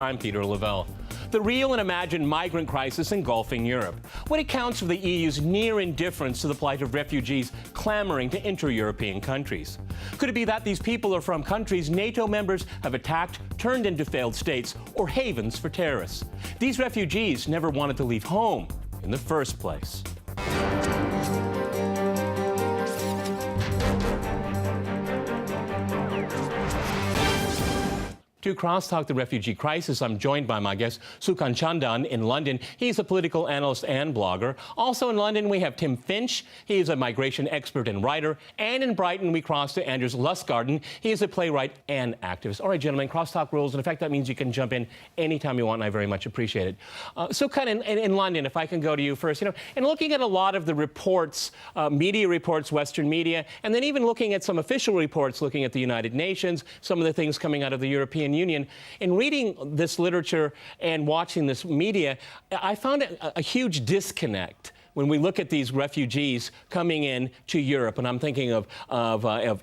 I'm Peter Lavelle. The real and imagined migrant crisis engulfing Europe. What accounts for the EU's near indifference to the plight of refugees clamoring to enter European countries? Could it be that these people are from countries NATO members have attacked, turned into failed states, or havens for terrorists? These refugees never wanted to leave home in the first place. To CrossTalk the refugee crisis, I'm joined by my guest, Sukan Chandan in London. He's a political analyst and blogger. Also in London, we have Tim Finch. He is a migration expert and writer. And in Brighton, we cross to Anders Lustgarten. He is a playwright and activist. All right, gentlemen, CrossTalk rules. In effect, that means you can jump in anytime you want, and I very much appreciate it. Sukan, in London, if I can go to you first, in looking at a lot of the reports, media reports, Western media, and then even looking at some official reports, looking at the United Nations, some of the things coming out of the European Union. In reading this literature and watching this media, I found a huge disconnect when we look at these refugees coming in to Europe. And I'm thinking of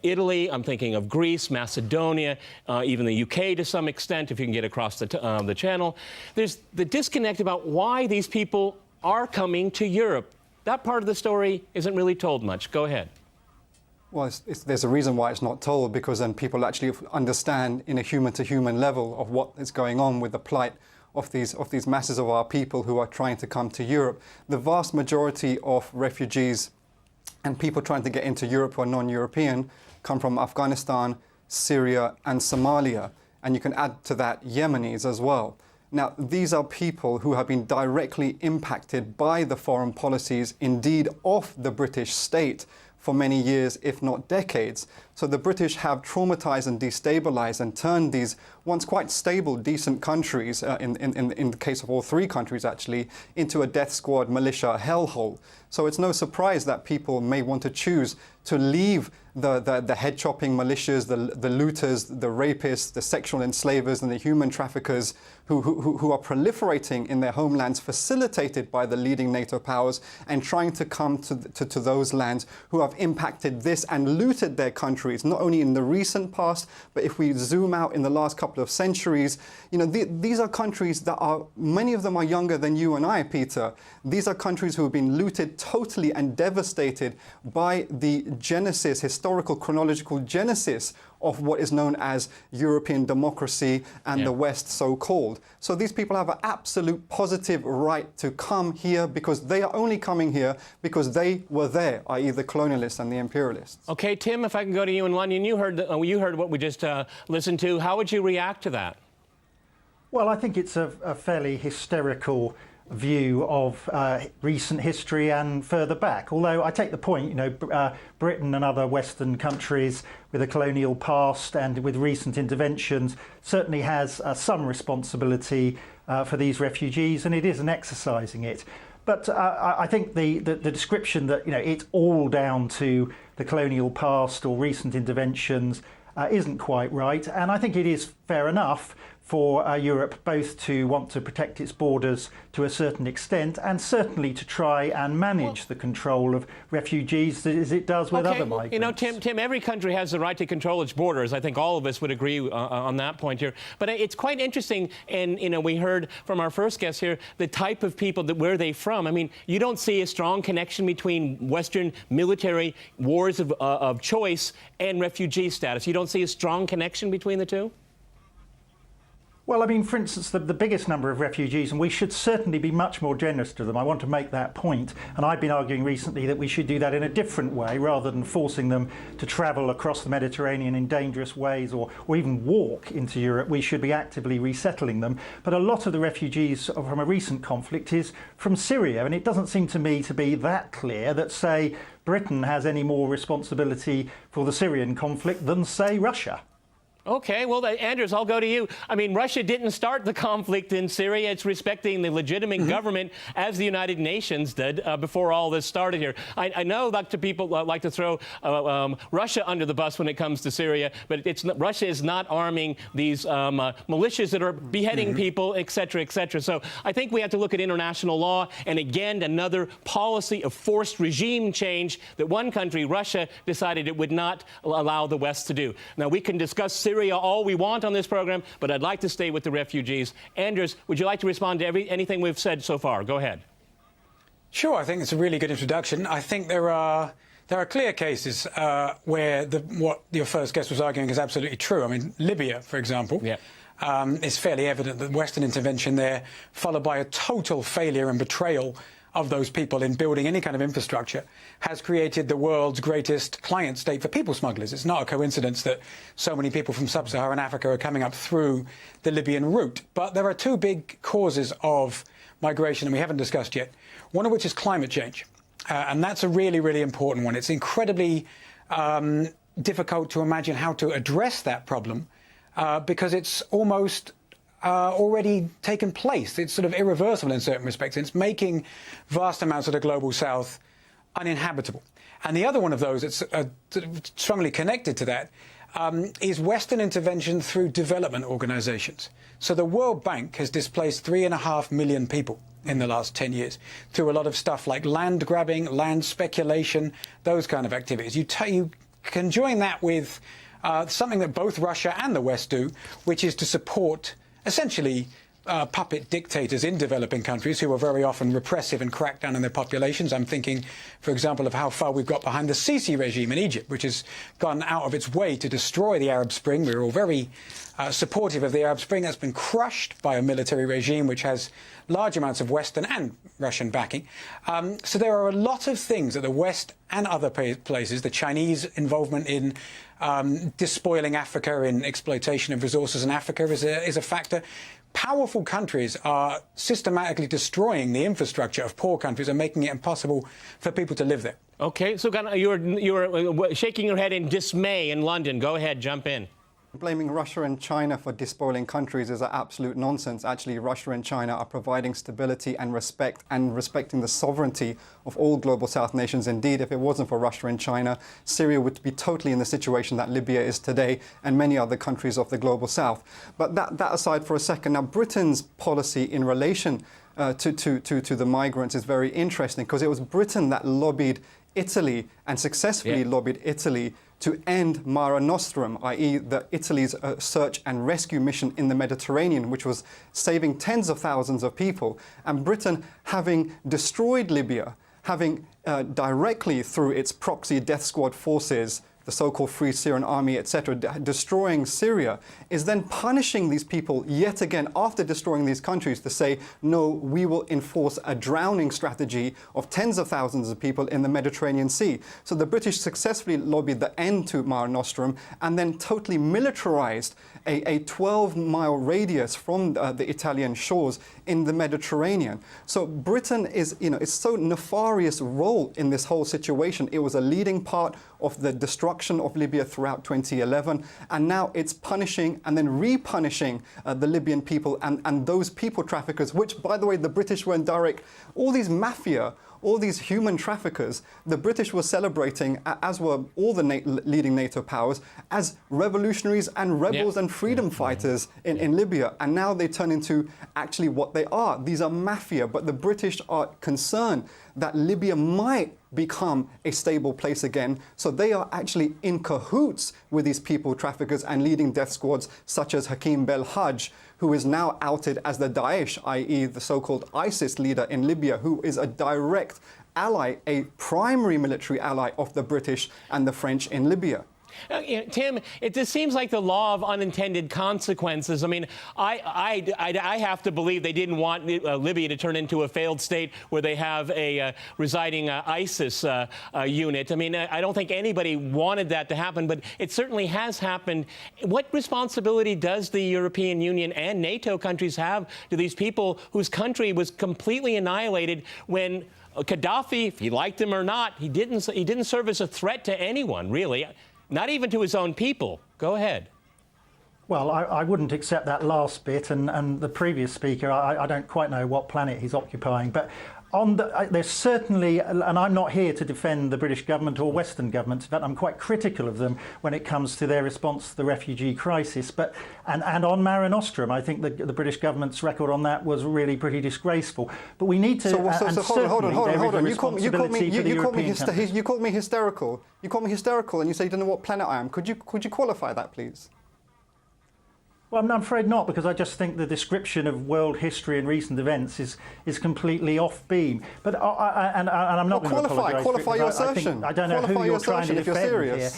Italy, I'm thinking of Greece, Macedonia, even the UK to some extent, if you can get across the channel. There's the disconnect about why these people are coming to Europe. That part of the story isn't really told much. Go ahead. Well, there's a reason why it's not told, because then people actually understand in a human-to-human level of what is going on with the plight of these masses of our people who are trying to come to Europe. The vast majority of refugees and people trying to get into Europe who are non-European come from Afghanistan, Syria and Somalia. And you can add to that Yemenis as well. Now, these are people who have been directly impacted by the foreign policies, indeed, of the British state for many years, if not decades. So the British have traumatized and destabilized and turned these once quite stable, decent countries, in the case of all three countries actually, into a death squad militia hellhole. So it's no surprise that people may want to choose to leave the head-chopping militias, the looters, the rapists, the sexual enslavers and the human traffickers who are proliferating in their homelands, facilitated by the leading NATO powers, and trying to come to those lands who have impacted this and looted their countries, not only in the recent past, but if we zoom out in the last couple of centuries. These are countries that are, many of them are younger than you and I, Peter. These are countries who have been looted totally and devastated by the genesis, historical chronological genesis of what is known as European democracy and the West, so-called. So these people have an absolute positive right to come here, because they are only coming here because they were there, i.e. the colonialists and the imperialists. Okay, Tim, if I can go to you in London, you heard what we just listened to. How would you react to that? Well, I think it's a fairly hysterical view of recent history and further back. Although I take the point, Britain and other Western countries with a colonial past and with recent interventions certainly has some responsibility for these refugees, and it isn't exercising it. But I think the description that it's all down to the colonial past or recent interventions isn't quite right, and I think it is fair enough for Europe both to want to protect its borders to a certain extent, and certainly to try and manage the control of refugees as it does with other migrants. Tim, every country has the right to control its borders. I think all of us would agree on that point here. But it's quite interesting, and we heard from our first guest here the type of people where they're from. I mean, you don't see a strong connection between Western military wars of choice and refugee status. You don't see a strong connection between the two? Well, I mean, for instance, the biggest number of refugees, and we should certainly be much more generous to them. I want to make that point. And I've been arguing recently that we should do that in a different way, rather than forcing them to travel across the Mediterranean in dangerous ways or even walk into Europe. We should be actively resettling them. But a lot of the refugees from a recent conflict is from Syria. And it doesn't seem to me to be that clear that, say, Britain has any more responsibility for the Syrian conflict than, say, Russia. Okay, well, Anders, I'll go to you. I mean, Russia didn't start the conflict in Syria. It's respecting the legitimate government, as the United Nations did before all this started here. I know people like to throw Russia under the bus when it comes to Syria, but Russia is not arming these militias that are beheading people, et cetera, et cetera. So I think we have to look at international law, and again, another policy of forced regime change that one country, Russia, decided it would not allow the West to do. Now, we can discuss Syria Syria all we want on this program, but I'd like to stay with the refugees. Anders, would you like to respond to anything we've said so far? Go ahead. Sure, I think it's a really good introduction. I think there are clear cases where what your first guest was arguing is absolutely true. I mean, Libya, for example, it's fairly evident that Western intervention there, followed by a total failure and betrayal of those people in building any kind of infrastructure, has created the world's greatest client state for people smugglers. It's not a coincidence that so many people from sub-Saharan Africa are coming up through the Libyan route. But there are two big causes of migration that we haven't discussed yet, one of which is climate change. And that's a really, really important one. It's incredibly difficult to imagine how to address that problem because it's almost already taken place. It's sort of irreversible in certain respects. It's making vast amounts of the global south uninhabitable. And the other one of those that's strongly connected to that is Western intervention through development organizations. So the World Bank has displaced 3.5 million people in the last 10 years through a lot of stuff like land grabbing, land speculation, those kind of activities. You can join that with something that both Russia and the West do, which is to support essentially puppet dictators in developing countries who are very often repressive and crack down on their populations. I'm thinking, for example, of how far we've got behind the Sisi regime in Egypt, which has gone out of its way to destroy the Arab Spring. We're all very supportive of the Arab Spring. That's been crushed by a military regime which has large amounts of Western and Russian backing. So there are a lot of things that the West and other places, the Chinese involvement in despoiling Africa, in exploitation of resources in Africa is a factor. Powerful countries are systematically destroying the infrastructure of poor countries and making it impossible for people to live there. Okay, so you're shaking your head in dismay in London. Go ahead, jump in. Blaming Russia and China for despoiling countries is absolute nonsense. Actually, Russia and China are providing stability and respecting the sovereignty of all global South nations. Indeed, if it wasn't for Russia and China, Syria would be totally in the situation that Libya is today and many other countries of the global South. But that aside for a second, now Britain's policy in relation to the migrants is very interesting because it was Britain that lobbied Italy and successfully lobbied Italy to end Mare Nostrum, i.e. Italy's search and rescue mission in the Mediterranean, which was saving tens of thousands of people. And Britain, having destroyed Libya, having directly through its proxy death squad forces, the so-called Free Syrian Army, etc., destroying Syria, is then punishing these people yet again after destroying these countries to say, no, we will enforce a drowning strategy of tens of thousands of people in the Mediterranean Sea. So the British successfully lobbied the end to Mare Nostrum and then totally militarized a 12-mile radius from the Italian shores in the Mediterranean. So Britain is, it's so nefarious role in this whole situation. It was a leading part of the destruction of Libya throughout 2011, and now it's punishing and then re-punishing the Libyan people and those people traffickers, which, by the way, the British were in direct, all these mafia, all these human traffickers, the British were celebrating, as were all the leading NATO powers, as revolutionaries and rebels and freedom fighters in Libya. And now they turn into actually what they are. These are mafia, but the British are concerned that Libya might become a stable place again. So they are actually in cahoots with these people traffickers and leading death squads such as Hakim Belhaj, who is now outed as the Daesh, i.e. the so-called ISIS leader in Libya, who is a direct ally, a primary military ally of the British and the French in Libya. Tim, it just seems like the law of unintended consequences. I mean, I have to believe they didn't want Libya to turn into a failed state where they have a residing ISIS unit. I mean, I don't think anybody wanted that to happen, but it certainly has happened. What responsibility does the European Union and NATO countries have to these people whose country was completely annihilated when Gaddafi, if he liked him or not, he didn't serve as a threat to anyone, really. Not even to his own people. Go ahead. Well, I wouldn't accept that last bit, and the previous speaker, I don't quite know what planet he's occupying, but there's certainly, and I'm not here to defend the British government or Western governments, but I'm quite critical of them when it comes to their response to the refugee crisis. But and on Mare Nostrum, I think the British government's record on that was really pretty disgraceful. But we need to. Hold on. You called me hysterical. You called me hysterical, and you say you don't know what planet I am. Could you qualify that, please? Well, I'm afraid not, because I just think the description of world history and recent events is completely off beam. But I'm not going to apologise. Qualify your assertion. I don't know who you're trying to defend here.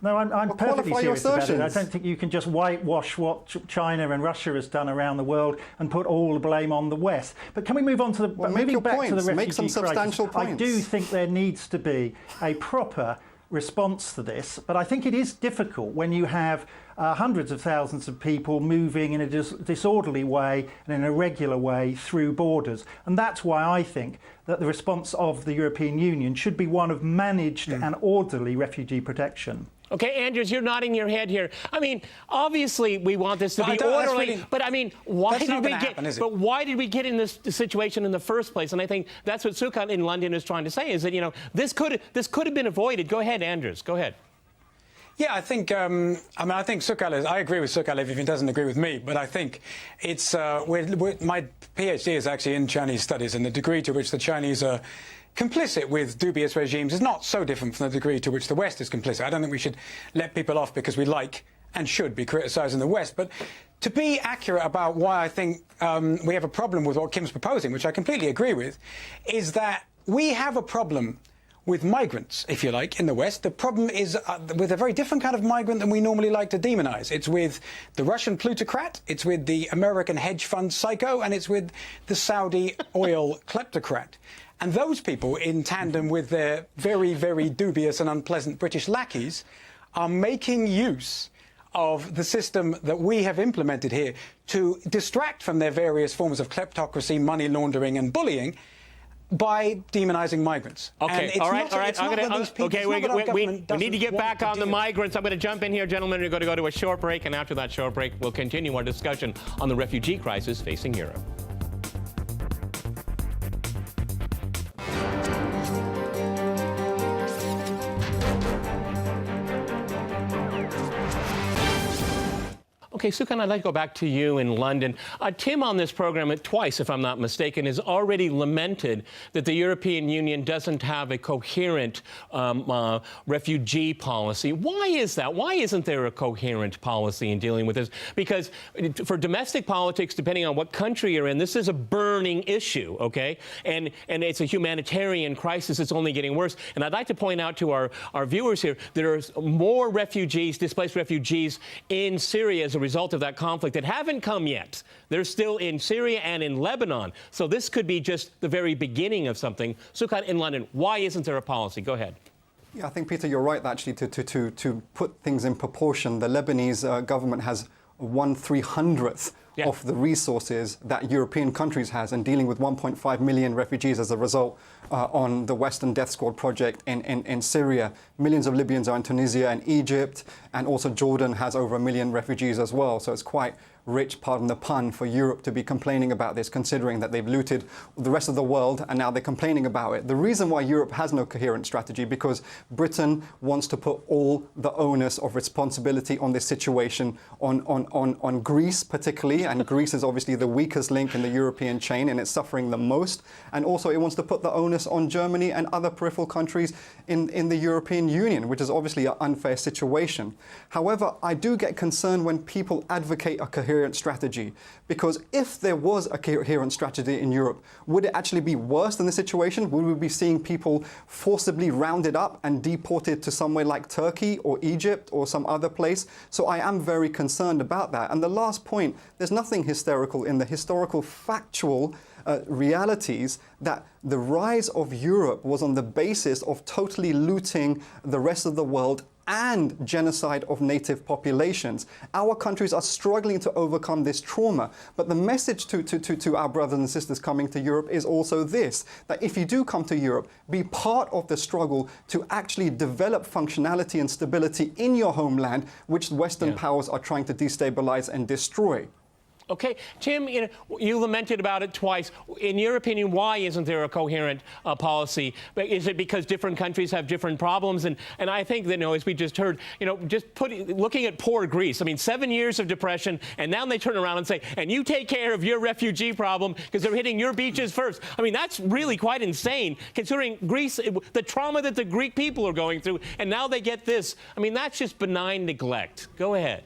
No, I'm perfectly serious about it. I don't think you can just whitewash what China and Russia has done around the world and put all the blame on the West. But can we move on to the moving back to the refugee Make some substantial crisis? points. I do think there needs to be a proper response to this, but I think it is difficult when you have hundreds of thousands of people moving in a disorderly way and in a regular way through borders. And that's why I think that the response of the European Union should be one of managed and orderly refugee protection. Okay, Andrews, you're nodding your head here. I mean, obviously we want this to be orderly, but I mean, why did we get in this situation in the first place? And I think that's what Sukan in London is trying to say, is that, you know, this could have been avoided. Go ahead, Andrews. Go ahead. Yeah, I think, I think Sukan, I agree with Sukan if he doesn't agree with me, but I think it's, my PhD is actually in Chinese studies, and the degree to which the Chinese are complicit with dubious regimes is not so different from the degree to which the West is complicit. I don't think we should let people off because we like and should be criticising the West. But to be accurate about why I think we have a problem with what Kim's proposing, which I completely agree with, is that we have a problem with migrants, if you like, in the West. The problem is with a very different kind of migrant than we normally like to demonise. It's with the Russian plutocrat, it's with the American hedge fund psycho, and it's with the Saudi oil kleptocrat. And those people, in tandem with their very, very dubious and unpleasant British lackeys, are making use of the system that we have implemented here to distract from their various forms of kleptocracy, money laundering and bullying by demonising migrants. Okay, all right. We need to get back on the migrants. I'm going to jump in here, gentlemen. We're going to go to a short break, and after that short break, we'll continue our discussion on the refugee crisis facing Europe. Okay, Sukan, I'd like to go back to you in London. Tim on this program twice, if I'm not mistaken, has already lamented that the European Union doesn't have a coherent refugee policy. Why is that? Why isn't there a coherent policy in dealing with this? Because for domestic politics, depending on what country you're in, this is a burning issue, okay? And it's a humanitarian crisis. It's only getting worse. And I'd like to point out to our viewers here, there's more refugees, displaced refugees in Syria as a result of that conflict that haven't come yet. They're still in Syria and in Lebanon. So this could be just the very beginning of something. Sukan, in London, why isn't there a policy? Go ahead. Yeah, I think, Peter, you're right, actually, to put things in proportion. The Lebanese government has 1/300th of the resources that European countries has, and dealing with 1.5 million refugees as a result on the Western Death Squad project in Syria. Millions of Libyans are in Tunisia and Egypt, and also Jordan has over 1 million refugees as well. So it's quite rich, pardon the pun, for Europe to be complaining about this, considering that they've looted the rest of the world and now they're complaining about it. The reason why Europe has no coherent strategy, because Britain wants to put all the onus of responsibility on this situation on Greece particularly, and Greece is obviously the weakest link in the European chain and it's suffering the most. And also it wants to put the onus on Germany and other peripheral countries in the European Union, which is obviously an unfair situation. However, I do get concerned when people advocate a coherent strategy, because if there was a coherent strategy in Europe, would it actually be worse than the situation? Would we be seeing people forcibly rounded up and deported to somewhere like Turkey or Egypt or some other place? So I am very concerned about that. And the last point, there's nothing hysterical in the historical factual realities that the rise of Europe was on the basis of totally looting the rest of the world and genocide of native populations. Our countries are struggling to overcome this trauma. But the message to our brothers and sisters coming to Europe is also this, that if you do come to Europe, be part of the struggle to actually develop functionality and stability in your homeland, which Western powers are trying to destabilize and destroy. Okay, Tim, you lamented about it twice. In your opinion, why isn't there a coherent policy? Is it because different countries have different problems? And I think that, as we just heard, looking at poor Greece, I mean, 7 years of depression, and now they turn around and say, and you take care of your refugee problem because they're hitting your beaches first. I mean, that's really quite insane, considering Greece, the trauma that the Greek people are going through, and now they get this. I mean, that's just benign neglect. Go ahead.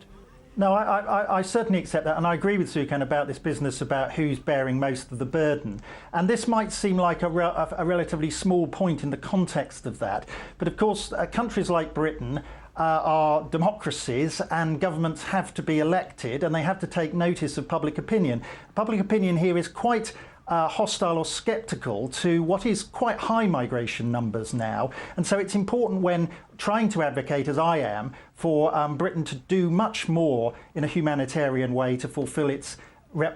No, I certainly accept that, and I agree with Sukan about this business about who's bearing most of the burden. And this might seem like a relatively small point in the context of that. But of course, countries like Britain are democracies, and governments have to be elected, and they have to take notice of public opinion. Public opinion here is quite hostile or sceptical to what is quite high migration numbers now. And so it's important, when trying to advocate, as I am, for Britain to do much more in a humanitarian way to fulfil its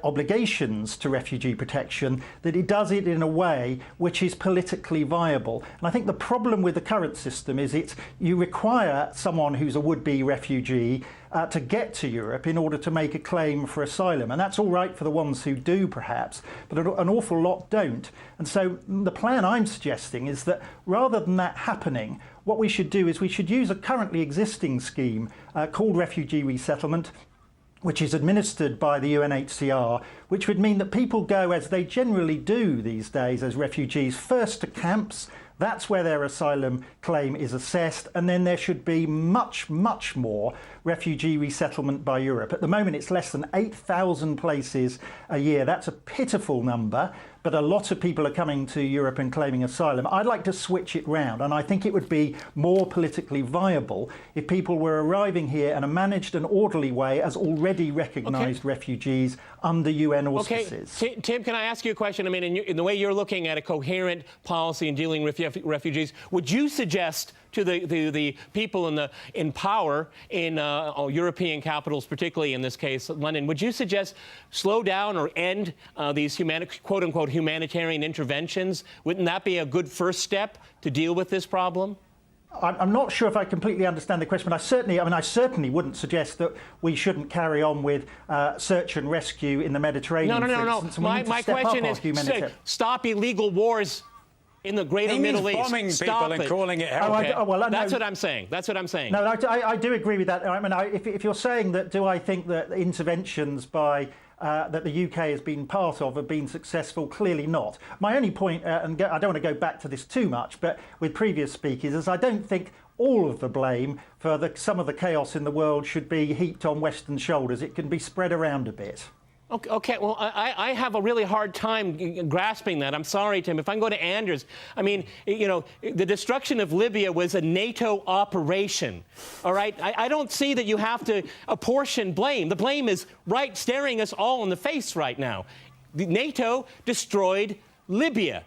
obligations to refugee protection, that it does it in a way which is politically viable. And I think the problem with the current system is you require someone who's a would-be refugee to get to Europe in order to make a claim for asylum. And that's all right for the ones who do, perhaps, but an awful lot don't. And so the plan I'm suggesting is that rather than that happening, what we should do is we should use a currently existing scheme called refugee resettlement, which is administered by the UNHCR, which would mean that people go, as they generally do these days as refugees, first to camps. That's where their asylum claim is assessed, and then there should be much, much more refugee resettlement by Europe. At the moment, it's less than 8,000 places a year. That's a pitiful number, but a lot of people are coming to Europe and claiming asylum. I'd like to switch it round, and I think it would be more politically viable if people were arriving here in a managed and orderly way as already recognised refugees under UN auspices. Okay, Tim, can I ask you a question? I mean, in the way you're looking at a coherent policy in dealing with refugees, would you suggest to the people in power in European capitals, particularly in this case London, would you suggest slow down or end these quote-unquote humanitarian interventions? Wouldn't that be a good first step to deal with this problem? I'm not sure if I completely understand the question, but I certainly wouldn't suggest that we shouldn't carry on with search and rescue in the Mediterranean. No. My question is stop illegal wars in the greater Middle East. Bombing people and calling it health. That's what I'm saying. That's what I'm saying. No, I do agree with that. I mean, if you're saying that, do I think that interventions by that the UK has been part of have been successful? Clearly not. My only point, and I don't want to go back to this too much, but with previous speakers, is I don't think all of the blame for some of the chaos in the world should be heaped on Western shoulders. It can be spread around a bit. Okay, well, I have a really hard time grasping that. I'm sorry, Tim. If I can go to Anders, I mean, you know, the destruction of Libya was a NATO operation, all right? I don't see that you have to apportion blame. The blame is right staring us all in the face right now. NATO destroyed Libya,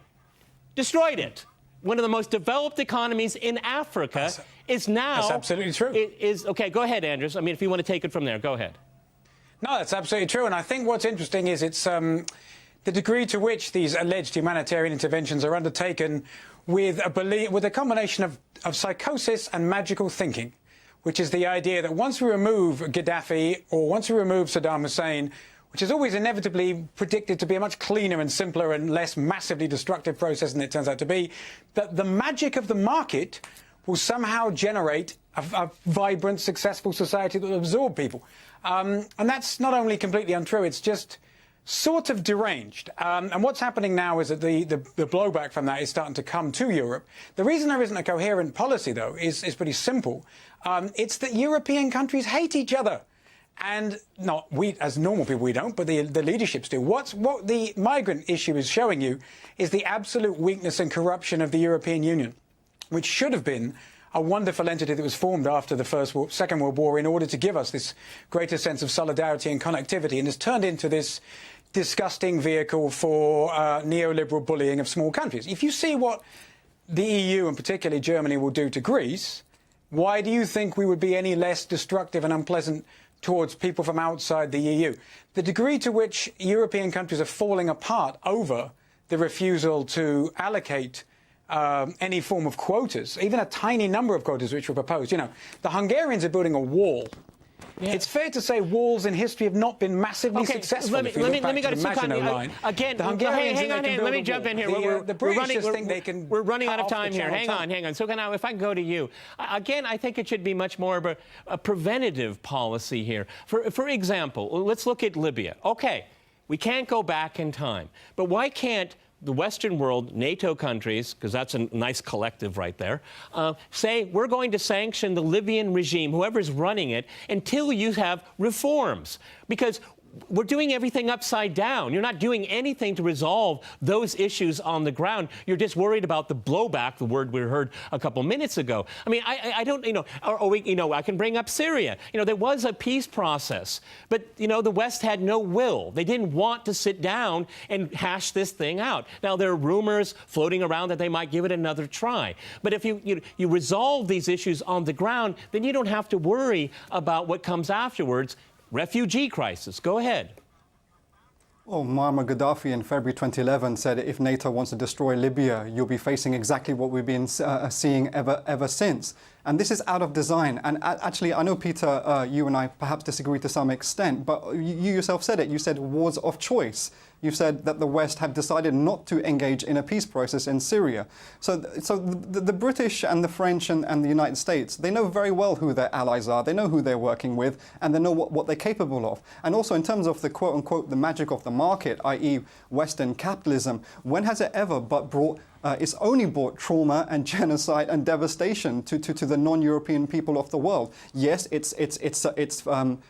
destroyed it. One of the most developed economies in Africa is now... That's absolutely true. Okay, go ahead, Anders. I mean, if you want to take it from there, go ahead. No, that's absolutely true. And I think what's interesting is it's the degree to which these alleged humanitarian interventions are undertaken with a combination of psychosis and magical thinking, which is the idea that once we remove Gaddafi or once we remove Saddam Hussein, which is always inevitably predicted to be a much cleaner and simpler and less massively destructive process than it turns out to be, that the magic of the market will somehow generate a vibrant, successful society that will absorb people. And that's not only completely untrue, it's just sort of deranged. And what's happening now is that the blowback from that is starting to come to Europe. The reason there isn't a coherent policy, though, is pretty simple. It's that European countries hate each other. And not we, as normal people, we don't, but the leaderships do. What the migrant issue is showing you is the absolute weakness and corruption of the European Union, which should have been a wonderful entity that was formed after the Second World War in order to give us this greater sense of solidarity and connectivity, and has turned into this disgusting vehicle for neoliberal bullying of small countries. If you see what the EU, and particularly Germany, will do to Greece, why do you think we would be any less destructive and unpleasant towards people from outside the EU? The degree to which European countries are falling apart over the refusal to allocate any form of quotas, even a tiny number of quotas which were proposed. You know, the Hungarians are building a wall. Yeah. It's fair to say walls in history have not been massively successful. Let me go to Sukan. Again, hang on. Let me jump in here. The British just think they can. We're running out of time here. Hang on. Sukan, now, if I can go to you. Again, I think it should be much more of a preventative policy here. For example, let's look at Libya. Okay, we can't go back in time, but why can't the Western world, NATO countries, because that's a nice collective right there, say we're going to sanction the Libyan regime, whoever's running it, until you have reforms. Because we're doing everything upside down. You're not doing anything to resolve those issues on the ground. You're just worried about the blowback, the word we heard a couple minutes ago. I mean, I don't, I can bring up Syria. There was a peace process, but, the West had no will. They didn't want to sit down and hash this thing out. Now, there are rumors floating around that they might give it another try. But if you resolve these issues on the ground, then you don't have to worry about what comes afterwards. Refugee crisis. Go ahead. Well, Muammar Gaddafi in February 2011 said if NATO wants to destroy Libya, you'll be facing exactly what we've been seeing ever since. And this is out of design. And actually, I know, Peter, you and I perhaps disagree to some extent, but you yourself said it. You said wars of choice. You said that the West have decided not to engage in a peace process in Syria. So the British and the French and the United States, they know very well who their allies are. They know who they're working with, and they know what they're capable of. And also in terms of the quote-unquote the magic of the market, i.e. Western capitalism, when has it ever but brought it's only brought trauma and genocide and devastation to the non-European people of the world. Yes, it's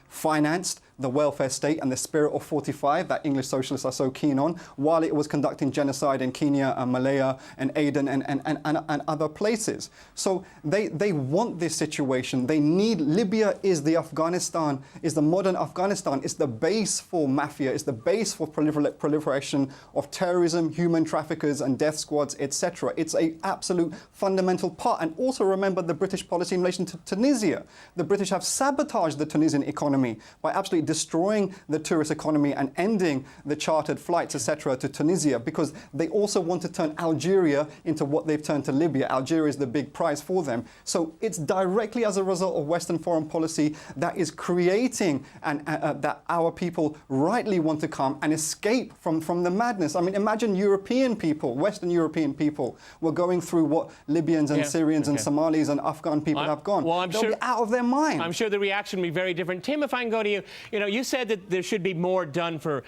financed the welfare state and the spirit of 45 that English socialists are so keen on, while it was conducting genocide in Kenya and Malaya and Aden and other places. So they want this situation. They need Libya is the Afghanistan, is the modern Afghanistan. It's the base for mafia. It's the base for proliferation of terrorism, human traffickers and death squads, etc. It's an absolute fundamental part. And also remember the British policy in relation to Tunisia. The British have sabotaged the Tunisian economy by absolutely destroying the tourist economy and ending the chartered flights, etc., to Tunisia, because they also want to turn Algeria into what they've turned to Libya. Algeria is the big prize for them. So it's directly as a result of Western foreign policy that is creating that our people rightly want to come and escape from the madness. I mean, imagine European people, Western European people, were going through what Libyans and Syrians and Somalis and Afghan people have gone. Well, They'll be out of their mind. I'm sure the reaction will be very different. Tim, if I can go to you, you said that there should be more done for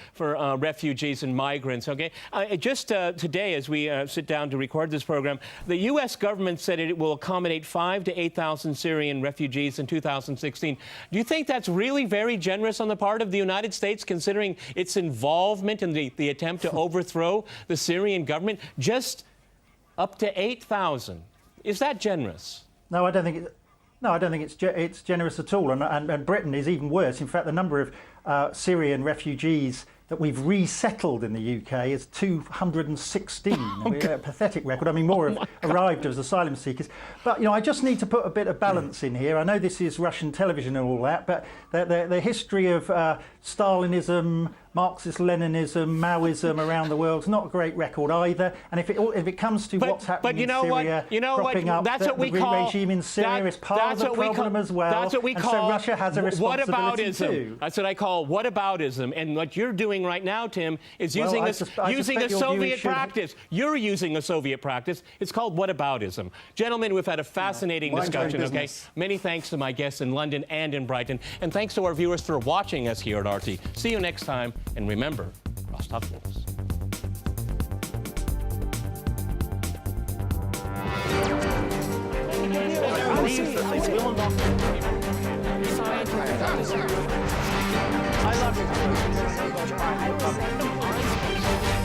refugees and migrants, okay? Just today, as we sit down to record this program, the U.S. government said it will accommodate 5,000 to 8,000 Syrian refugees in 2016. Do you think that's really very generous on the part of the United States, considering its involvement in the attempt to overthrow the Syrian government? Just up to 8,000. Is that generous? No, I don't think it's generous at all, and Britain is even worse. In fact, the number of Syrian refugees that we've resettled in the UK is 216. A pathetic record. I mean, more have arrived as asylum seekers. But, I just need to put a bit of balance in here. I know this is Russian television and all that, but the history of Stalinism, Marxist-Leninism, Maoism around the world is not a great record either. And if it comes to what's happening in Syria, propping up the regime in Syria is part of the problem as well. That's what we call. So Russia has a responsibility too. That's what I call whataboutism. And what you're doing right now, Tim, is using a Soviet practice. You're using a Soviet practice. It's called whataboutism. Gentlemen, we've had a fascinating discussion. Okay, many thanks to my guests in London and in Brighton, and thanks to our viewers for watching us here at RT. See you next time. And remember, CrossTalk rules. I love you.